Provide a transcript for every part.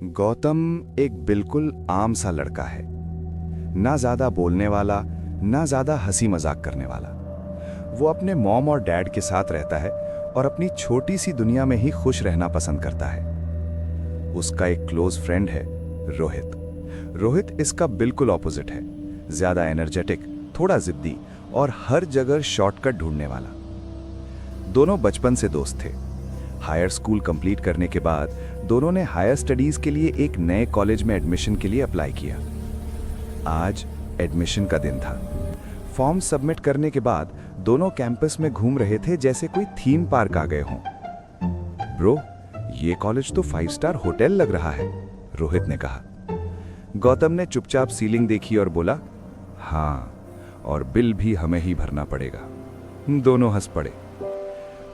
गौतम एक बिल्कुल आम सा लड़का है। ना ज्यादा बोलने वाला, ना ज्यादा हंसी मजाक करने वाला। वो अपने मॉम और डैड के साथ रहता है और अपनी छोटी सी दुनिया में ही खुश रहना पसंद करता है। उसका एक क्लोज फ्रेंड है, रोहित। रोहित इसका बिल्कुल ऑपोजिट है। ज्यादा एनर्जेटिक, थोड़ा जिद्दी और हर जगह शॉर्टकट ढूंढने वाला। दोनों बचपन से दोस्त थे। हायर स्कूल कंप्लीट करने के बाद दोनों ने हायर स्टडीज के लिए एक नए कॉलेज में एडमिशन के लिए अप्लाई किया। आज एडमिशन का दिन था। फॉर्म सबमिट करने के बाद दोनों कैंपस में घूम रहे थे जैसे कोई थीम पार्क आ गए हों। ब्रो, ये कॉलेज तो 5 स्टार होटल लग रहा है, रोहित ने कहा। गौतम ने चुपचाप सीलिंग देखी और बोला, हाँ, और बिल भी हमें ही भरना पड़ेगा। दोनों हंस पड़े।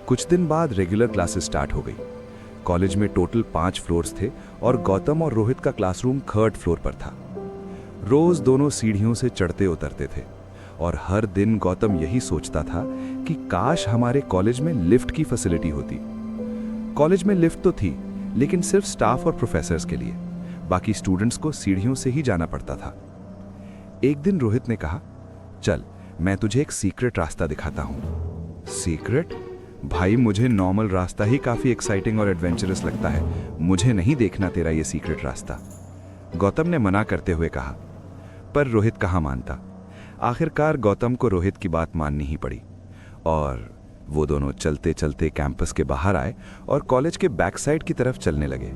कुछ दिन बाद रेगुलर क्लासेस स्टार्ट हो गई। कॉलेज में टोटल 5 फ्लोर्स थे और गौतम और रोहित का क्लासरूम 3rd फ्लोर पर था। रोज दोनों सीढ़ियों से चढ़ते उतरते थे और हर दिन गौतम यही सोचता था कि काश हमारे कॉलेज में लिफ्ट की फैसिलिटी होती। कॉलेज में लिफ्ट तो थी, लेकिन सिर्फ स्टाफ और प्रोफेसर्स के लिए। बाकी स्टूडेंट्स को सीढ़ियों से ही जाना पड़ता था। एक दिन रोहित ने कहा, चल मैं तुझे एक सीक्रेट रास्ता दिखाता हूं। सीक्रेट? भाई, मुझे नॉर्मल रास्ता ही काफी एक्साइटिंग और एडवेंचरस लगता है। मुझे नहीं देखना तेरा ये सीक्रेट रास्ता, गौतम ने मना करते हुए कहा। पर रोहित कहाँ मानता। आखिरकार गौतम को रोहित की बात माननी ही पड़ी और वो दोनों चलते चलते कैंपस के बाहर आए और कॉलेज के बैक साइड की तरफ चलने लगे।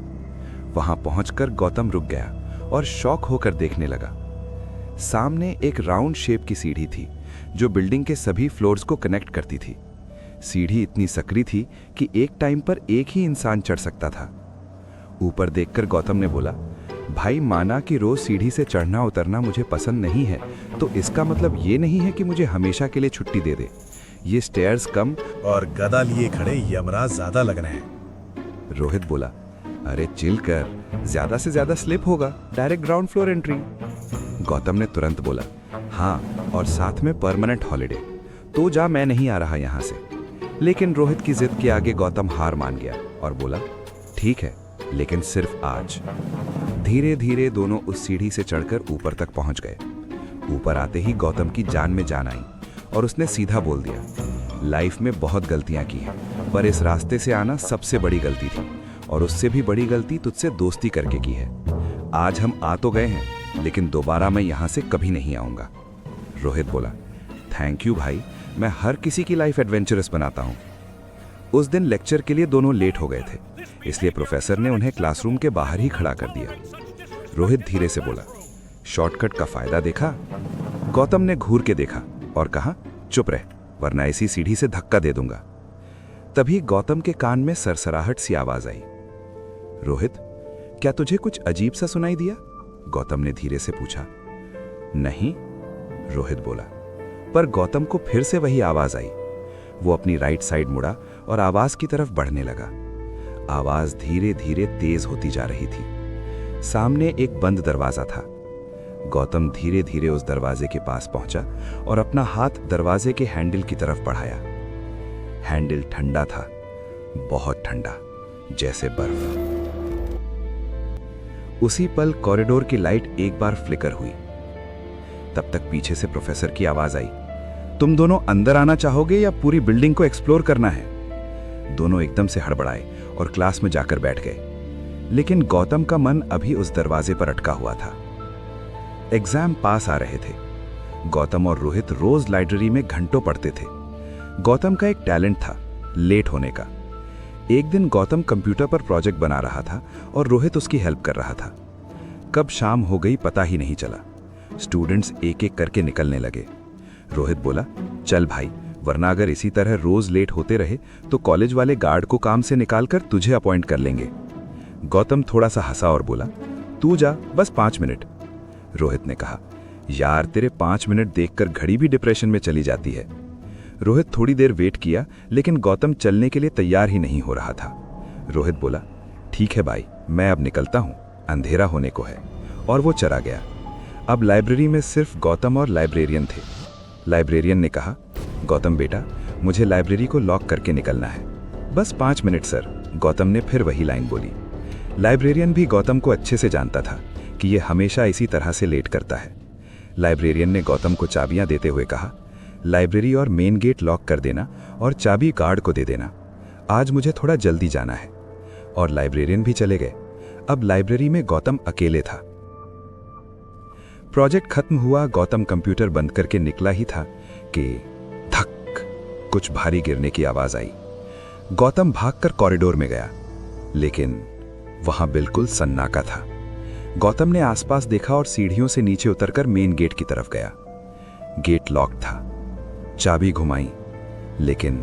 वहां पहुंचकर गौतम रुक गया और शॉक होकर देखने लगा। सामने एक राउंड शेप की सीढ़ी थी जो बिल्डिंग के सभी फ्लोर्स को कनेक्ट करती थी। सीढ़ी इतनी सकरी थी कि एक टाइम पर एक ही इंसान चढ़ सकता था। ऊपर देखकर गौतम ने बोला, भाई, माना कि रोज सीढ़ी से चढ़ना उतरना मुझे पसंद नहीं है, तो इसका मतलब ये नहीं है कि मुझे हमेशा के लिए छुट्टी दे दे। ये स्टेयर्स कम और गदा लिए खड़े यमराज ज्यादा लग रहे हैं। रोहित बोला, अरे चिल कर, ज्यादा से ज्यादा स्लिप होगा, direct ground floor entry. Gautam ने तुरंत बोला, हाँ, और साथ में परमानेंट हॉलिडे। तो जा, मैं नहीं आ रहा यहां से। लेकिन रोहित की जिद के आगे गौतम हार मान गया और बोला, ठीक है, लेकिन सिर्फ आज। धीरे धीरे दोनों उस सीढ़ी से चढ़कर ऊपर तक पहुंच गए। ऊपर आते ही गौतम की जान में जान आई और उसने सीधा बोल दिया, लाइफ में बहुत गलतियां की हैं, पर इस रास्ते से आना सबसे बड़ी गलती थी, और उससे भी बड़ी गलती तुझसे दोस्ती करके की है। आज हम आ तो गए हैं, लेकिन दोबारा मैं यहां से कभी नहीं आऊंगा। रोहित बोला, थैंक यू भाई, मैं हर किसी की लाइफ एडवेंचरस बनाता हूं। उस दिन लेक्चर के लिए दोनों लेट हो गए थे, इसलिए प्रोफेसर ने उन्हें क्लासरूम के बाहर ही खड़ा कर दिया। रोहित धीरे से बोला, शॉर्टकट का फायदा देखा? गौतम ने घूर के देखा और कहा, चुप रह, वरना इसी सीढ़ी से धक्का दे दूंगा। तभी गौतम के कान में सरसराहट सी आवाज आई। रोहित, क्या तुझे कुछ अजीब सा सुनाई दिया? गौतम ने धीरे से पूछा। नहीं, रोहित बोला। पर गौतम को फिर से वही आवाज आई। वो अपनी राइट साइड मुड़ा और आवाज की तरफ बढ़ने लगा। आवाज धीरे धीरे तेज होती जा रही थी। सामने एक बंद दरवाजा था। गौतम धीरे धीरे उस दरवाजे के पास पहुंचा और अपना हाथ दरवाजे के हैंडल की तरफ बढ़ाया। हैंडल ठंडा था, बहुत ठंडा, जैसे बर्फ। उसी पल कॉरिडोर की लाइट एक बार फ्लिकर हुई। तब तक पीछे से प्रोफेसर की आवाज आई, तुम दोनों अंदर आना चाहोगे या पूरी बिल्डिंग को एक्सप्लोर करना है? दोनों एकदम से हड़बड़ाए और क्लास में जाकर बैठ गए। लेकिन गौतम का मन अभी उस दरवाजे पर अटका हुआ था। एग्जाम पास आ रहे थे। गौतम और रोहित रोज लाइब्रेरी में घंटों पढ़ते थे। गौतम का एक टैलेंट था, लेट होने का। एक दिन गौतम कंप्यूटर पर प्रोजेक्ट बना रहा था और रोहित उसकी हेल्प कर रहा था। कब शाम हो गई पता ही नहीं चला। स्टूडेंट्स एक एक करके निकलने लगे। रोहित बोला, चल भाई, वरना अगर इसी तरह रोज लेट होते रहे तो कॉलेज वाले गार्ड को काम से निकालकर तुझे अपॉइंट कर लेंगे। गौतम थोड़ा सा हंसा और बोला, तू जा, बस 5 मिनट। रोहित ने कहा, यार, तेरे 5 मिनट देखकर घड़ी भी डिप्रेशन में चली जाती है। रोहित थोड़ी देर वेट किया, लेकिन गौतम चलने के लिए तैयार ही नहीं हो रहा था। रोहित बोला, ठीक है भाई, मैं अब निकलता हूं, अंधेरा होने को है। और वो चला गया। अब लाइब्रेरी में सिर्फ गौतम और लाइब्रेरियन थे। लाइब्रेरियन ने कहा, गौतम बेटा, मुझे लाइब्रेरी को लॉक करके निकलना है। बस 5 मिनट सर, गौतम ने फिर वही लाइन बोली। लाइब्रेरियन भी गौतम को अच्छे से जानता था कि ये हमेशा इसी तरह से लेट करता है। लाइब्रेरियन ने गौतम को चाबियां देते हुए कहा, लाइब्रेरी और मेन गेट लॉक कर देना और चाबी गार्ड को दे देना। आज मुझे थोड़ा जल्दी जाना है। और लाइब्रेरियन भी चले गए। अब लाइब्रेरी में गौतम अकेले था। प्रोजेक्ट खत्म हुआ। गौतम कंप्यूटर बंद करके निकला ही था कि धक, कुछ भारी गिरने की आवाज आई। गौतम भागकर कॉरिडोर में गया, लेकिन वहां बिल्कुल सन्नाटा था। गौतम ने आसपास देखा और सीढ़ियों से नीचे उतरकर मेन गेट की तरफ गया। गेट लॉक था। चाबी घुमाई, लेकिन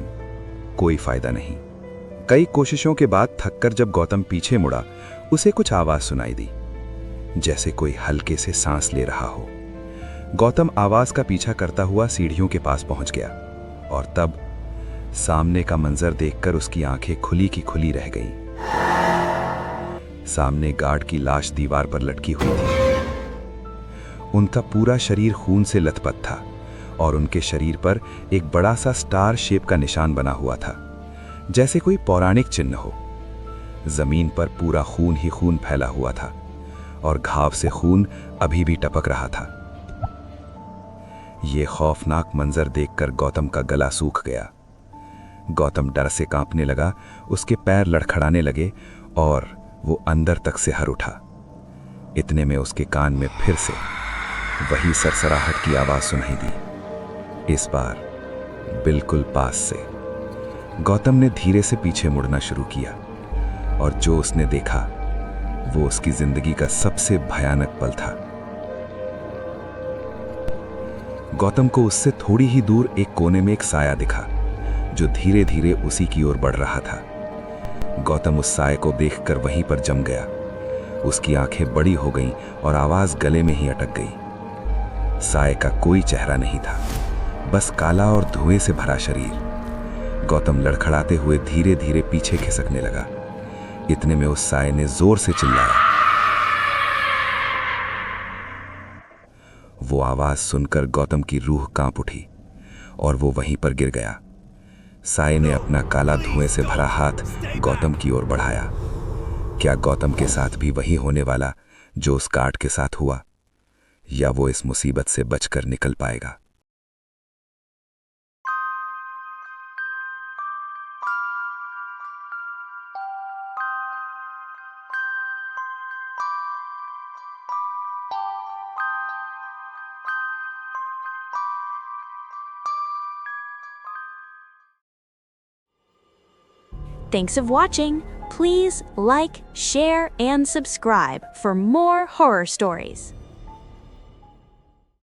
कोई फायदा नहीं। कई कोशिशों के बाद थककर जब गौतम पीछे मुड़ा, उसे कुछ आवाज सुनाई दी, जैसे कोई हल्के से सांस ले रहा हो। गौतम आवाज का पीछा करता हुआ सीढ़ियों के पास पहुंच गया और तब सामने का मंजर देखकर उसकी आंखें खुली की खुली रह गईं। सामने गार्ड की लाश दीवार पर लटकी हुई थी। उनका पूरा शरीर खून से लथपथ था और उनके शरीर पर एक बड़ा सा स्टार शेप का निशान बना हुआ था, जैसे कोई पौराणिक चिन्ह हो। जमीन पर पूरा खून ही खून फैला हुआ था और घाव से खून अभी भी टपक रहा था। यह खौफनाक मंजर देखकर गौतम का गला सूख गया। गौतम डर से कांपने लगा, उसके पैर लड़खड़ाने लगे और वो अंदर तक से हर उठा। इतने में उसके कान में फिर से वही सरसराहट की आवाज सुनाई दी, इस बार बिल्कुल पास से। गौतम ने धीरे से पीछे मुड़ना शुरू किया और जो उसने देखा वो उसकी जिंदगी का सबसे भयानक पल था। गौतम को उससे थोड़ी ही दूर एक कोने में एक साया दिखा जो धीरे धीरे उसी की ओर बढ़ रहा था। गौतम उस साये को देखकर वहीं पर जम गया। उसकी आंखें बड़ी हो गईं और आवाज गले में ही अटक गई। साये का कोई चेहरा नहीं था, बस काला और धुएं से भरा शरीर। गौतम लड़खड़ाते हुए धीरे धीरे पीछे खिसकने लगा। इतने में उस साये ने जोर से चिल्लाया। वो आवाज सुनकर गौतम की रूह कांप उठी और वो वहीं पर गिर गया। साये ने अपना काला धुएं से भरा हाथ गौतम की ओर बढ़ाया। क्या गौतम के साथ भी वही होने वाला जो उस गार्ड के साथ हुआ, या वो इस मुसीबत से बचकर निकल पाएगा? Thanks for watching. Please like, share, and subscribe for more horror stories.